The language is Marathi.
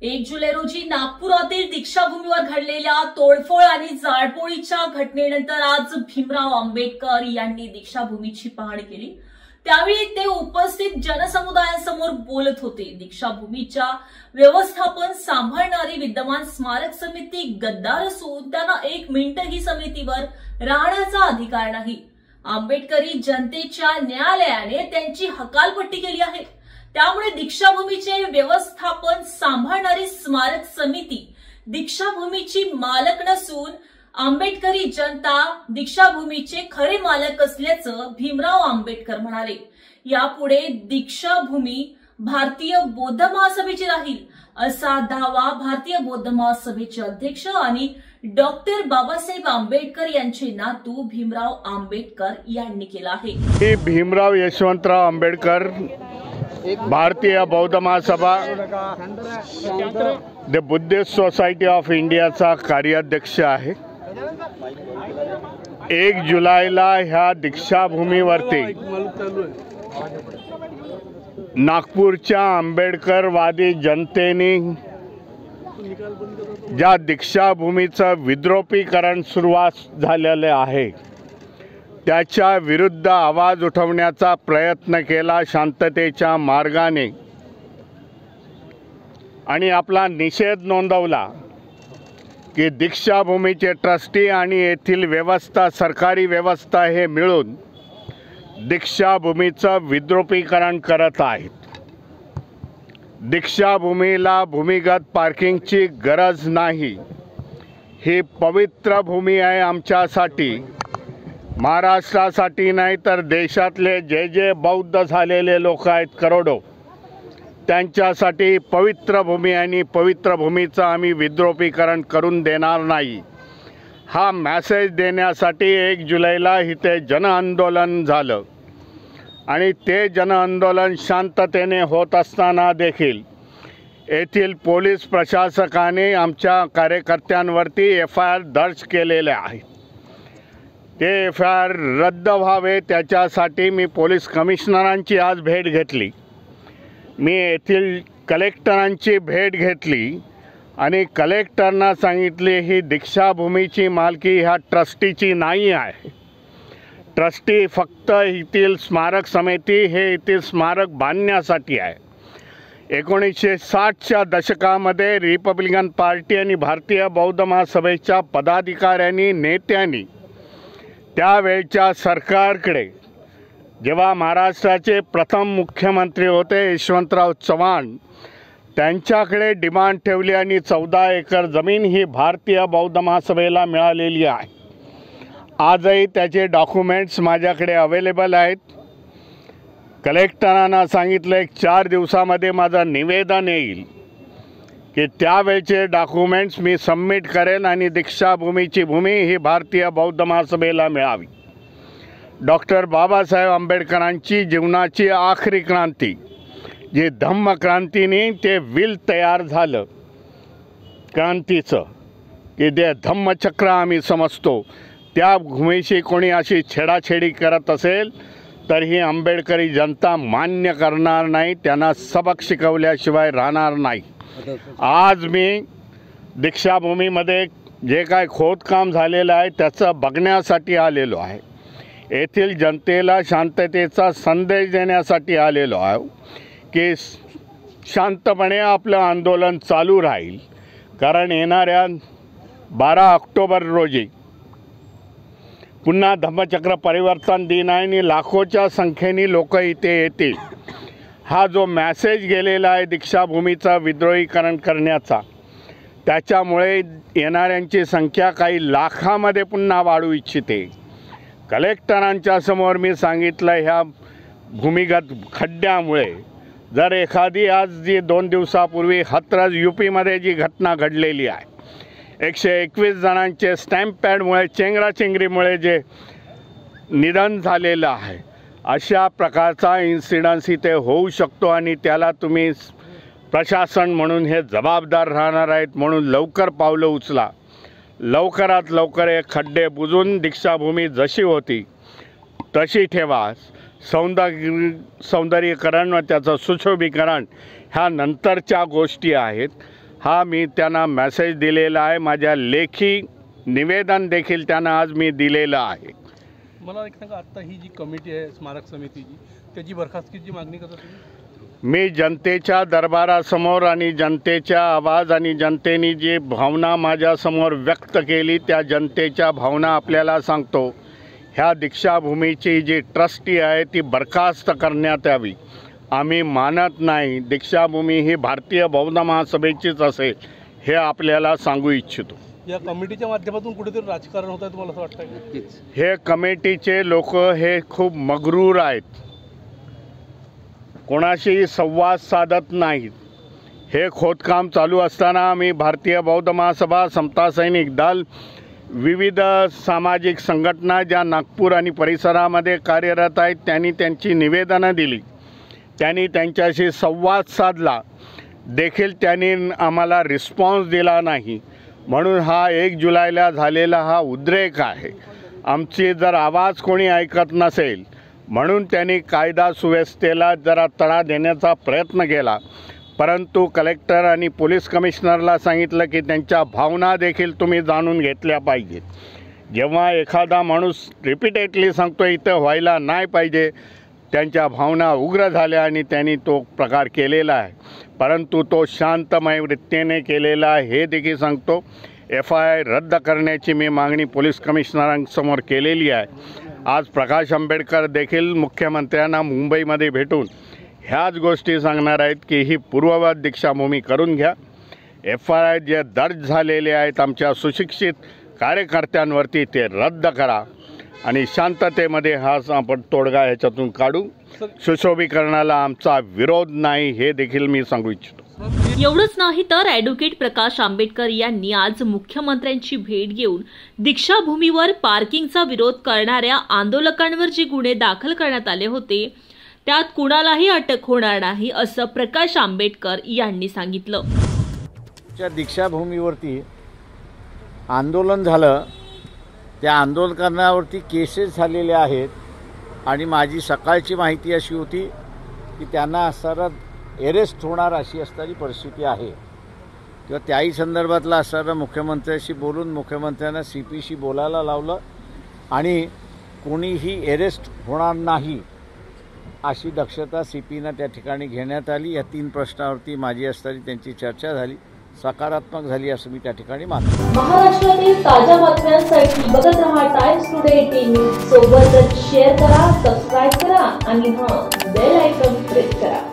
1 जुलै रोजी नागपुरातील दीक्षाभूमीवर घडलेल्या तोडफोड आणि जाळपोळीच्या घटनेनंतर आज भीमराव आंबेडकर यांनी दीक्षाभूमीची पाहणी केली। त्यावेळी ते उपस्थित जनसमुदायासमोर बोलत होते। दीक्षाभूमीच्या व्यवस्थापन सांभाळणारी विद्यमान स्मारक समिती गद्दार असून त्यांना 1 मिनिटही समितीवर राहण्याचा अधिकार नाही। आंबेडकरी जनतेच्या न्यायालयाने त्यांची हकालपट्टी केली आहे। त्यामुळे दीक्षाभूमीचे व्यवस्थापन सांभाळणारी स्मारक समिती दीक्षाभूमीची मालक नसून आंबेडकरी जनता दीक्षाभूमीचे खरे मालक असल्याचं भीमराव आंबेडकर म्हणाले। यापुढे दीक्षाभूमी भारतीय बौद्ध महासभेची राहील असा दावा भारतीय बौद्ध महासभेचे अध्यक्ष आणि डॉक्टर बाबासाहेब आंबेडकर यांचे नातू भीमराव आंबेडकर यांनी केला आहे। भीमराव यशवंतराव आंबेडकर भारतीय बौद्ध महासभा द बुद्धिस्ट सोसायटी ऑफ इंडियाचा कार्याध्यक्ष आहे। 1 जुलैला ह्या दीक्षाभूमीवरती नागपूरच्या आंबेडकरवादी जनतेने ज्या दीक्षाभूमीचं विद्रोपीकरण सुरुवात झालेले आहे त्याच्या विरुद्ध आवाज उठवण्याचा प्रयत्न केला शांततेच्या मार्गाने आणि आपला निषेध नोंदवला की दीक्षाभूमीचे ट्रस्टी आणि येथील व्यवस्था सरकारी व्यवस्था हे मिळून दीक्षाभूमीचं विद्रोपीकरण करत आहेत। दीक्षाभूमीला भूमिगत पार्किंगची गरज नाही। ही पवित्र भूमी आहे आमच्यासाठी, महाराष्ट्रासाठी नाही तर देशातले जे बौद्ध झालेले लोक आहेत करोडो त्यांच्यासाठी पवित्र भूमी आणि पवित्र भूमीचं आम्ही विद्रोपीकरण करून देणार नाही। हा मेसेज देण्यासाठी 1 जुलैला इथे जनआंदोलन झालं आणि ते जनआंदोलन शांततेने होत असताना देखील येथील पोलीस प्रशासकाने आमच्या कार्यकर्त्यांवरती FIR दर्ज केलेले आहेत। ते FIR रद्द व्हावे त्याच्यासाठी मी पोलीस कमिशनरांची आज भेट घेतली। मी येथील कलेक्टरांची भेट घेतली आणि कलेक्टरना सांगितले ही दीक्षाभूमीची मालकी ह्या ट्रस्टीची नाही आहे। ट्रस्टी फक्त येथील स्मारक समिती हे येथील स्मारक बांधण्यासाठी आहे। 1960च्या दशकामध्ये रिपब्लिकन पार्टी आणि भारतीय बौद्ध महासभेच्या पदाधिकाऱ्यांनी नेत्यांनी त्यावेळच्या सरकारकडे जेव्हा महाराष्ट्राचे प्रथम मुख्यमंत्री होते यशवंतराव चव्हाण त्यांच्याकडे डिमांड ठेवली आणि 14 एकर जमीन ही भारतीय बौद्ध महासभेला मिळालेली आहे। आजही त्याचे डॉक्युमेंट्स माझ्याकडे अवेलेबल आहेत। कलेक्टरांना सांगितलं 4 दिवसामध्ये माझं निवेदन येईल की त्यावेळचे डॉक्युमेंट्स मी सबमिट करेन आणि दीक्षाभूमीची भूमी ही भारतीय बौद्ध महासभेला मिळावी। डॉक्टर बाबासाहेब आंबेडकरांची जीवनाची आखरी क्रांती जी धम्म क्रांतीने ते विल तयार झालं क्रांतीचं की ते धम्मचक्र आम्ही समजतो, त्या भूमीशी कोणी अशी छेडाछेडी करत असेल तर ही आंबेडकरी जनता मान्य करणार नाही, त्यांना सबक शिकवल्याशिवाय राहणार नाही। आज मी दीक्षाभूमीमध्ये जे काय खोदकाम झालेलं आहे त्याचं बघण्यासाठी आलेलो आहे। येथील जनतेला शांततेचा संदेश देण्यासाठी आलेलो आहे की शांतपणे आपलं आंदोलन चालू राहील, कारण येणाऱ्या 12 ऑक्टोबर रोजी पुन्हा धम्मचक्र परिवर्तन दिन आहे आणि लाखोच्या संख्येने लोक इथे येतील। हा जो मेसेज गेलेला आहे दीक्षाभूमीचा विद्रोहीकरण करण्याचा, त्याच्यामुळे येणाऱ्यांची संख्या काही लाखामध्ये पुन्हा वाढू इच्छिते। कलेक्टरांच्या समोर मी सांगितलं ह्या भूमिगत खड्ड्यामुळे जर एखादी आज जी 2 दिवसापूर्वी हाथरस UPमध्ये जी घटना घडलेली आहे 121 जणांचे स्टॅम्प पॅडमुळे चेंगराचेंगरीमुळे जे निधन झालेलं आहे अशा प्रकारचा इन्सिडन्स इथे होऊ शकतो आणि त्याला तुम्ही प्रशासन म्हणून हे जबाबदार राहणार आहेत। म्हणून लवकर पावलं उचला, लवकरात लवकर हे खड्डे बुजून दीक्षाभूमी जशी होती तशी ठेवा। सौंदर्यीकरण व त्याचं सुशोभीकरण ह्या नंतरच्या गोष्टी आहेत। हा मी त्यांना मेसेज दिलेला आहे। माझ्या लेखी निवेदन देखील त्यांना आज मी दिलेलं आहे। मला एक सांगा, आता ही जी कमिटी आहे स्मारक समितीची, त्याची बरखास्तगीची मागणी करता तुम्ही? मी जनतेच्या दरबारासमोर आणि जनतेच्या आवाज आणि जनतेने जी भावना माझ्यासमोर व्यक्त केली त्या जनतेच्या भावना आपल्याला सांगतो। ह्या दीक्षाभूमीची जी ट्रस्टी आहे ती बरखास्त करण्यात यावी। आम्ही मानत नाही, दीक्षाभूमी ही भारतीय बौद्ध महासभेचीच असेल हे आपल्याला सांगू इच्छितो। या कमिटीच्या माध्यमातून कुठेतरी राजकारण होत आहे तुम्हाला असं वाटतं? नक्कीच हे कमिटीचे लोक हे खूप मगरूर आहेत, कोणाशी संवाद साधत नाहीत। हे खोदकाम चालू असताना आम्ही भारतीय बौद्ध महासभा, समता सैनिक दल, विविध सामाजिक संघटना ज्या नागपूर आणि परिसरामध्ये कार्यरत आहेत त्यांनी त्यांची निवेदनं दिली, त्यांनी त्यांच्याशी संवाद साधला देखील, त्यांनी आम्हाला रिस्पॉन्स दिला नाही। म्हणून हा 1 जुलैला झालेला हा उद्रेक आहे। आमची जर आवाज कोणी ऐकत नसेल म्हणून त्यांनी कायदा सुव्यवस्थेला जरा तडा देण्याचा प्रयत्न केला, परंतु कलेक्टर आणि पोलीस कमिशनरला सांगितलं की त्यांच्या भावना देखील तुम्ही जाणून घेतल्या पाहिजेत। जेव्हा एखादा माणूस रिपीटेडली सांगतो इथं व्हायला नाही पाहिजे, त्यांच्या भावना उग्र झाल्या आणि त्यांनी तो प्रकार केलेला आहे, परंतु तो शांतमय वृत्तीने केलेला आहे हे देखील सांगतो। FIR रद्द करण्याची मी मागणी पोलीस कमिशनरांसमोर केलेली आहे। आज प्रकाश आंबेडकर देखील मुख्यमंत्र्यांना मुंबईमध्ये भेटून ह्याच गोष्टी सांगणार आहेत की ही पूर्ववत दीक्षाभूमी करून घ्या। FIR जे दर्ज झालेले आहेत आमच्या सुशिक्षित कार्यकर्त्यांवरती ते रद्द करा आणि शांततेमध्ये हा आपण तोडगा ह्याच्यातून काढू। सुशोभीकरणाला आमचा विरोध नाही हे देखील मी सांगू इच्छितो। एवढंच नाही तर ॲडव्होकेट प्रकाश आंबेडकर यांनी आज मुख्यमंत्र्यांची भेट घेऊन दीक्षाभूमीवर पार्किंगचा विरोध करणाऱ्या आंदोलकांवर जे गुन्हे दाखल करण्यात आले होते त्यात कुणालाही अटक होणार नाही असं प्रकाश आंबेडकर यांनी सांगितलं। दीक्षाभूमीवरती आंदोलन झालं, त्या आंदोलकांवरती केसेस झालेले आहेत आणि माझी सकाळची माहिती अशी होती की त्यांना असणारा अरेस्ट होणार अशी असणारी परिस्थिती आहे किंवा त्याही संदर्भातला असणारा मुख्यमंत्र्यांशी बोलून मुख्यमंत्र्यांना CPशी बोलायला लावलं आणि कोणीही अरेस्ट होणार नाही अशी दक्षता CPनं त्या ठिकाणी घेण्यात आली। या 3 प्रश्नावरती माझी असणारी त्यांची चर्चा झाली, सकारात्मक झाली असं मी त्या ठिकाणी मानतो। महाराष्ट्रातील ताज्या बातम्यांसाठी बघत रहा टाइम्स टुडे TV, सोबतच शेअर करा, सबस्क्राइब करा आणि बेल आयकॉन प्रेस करा।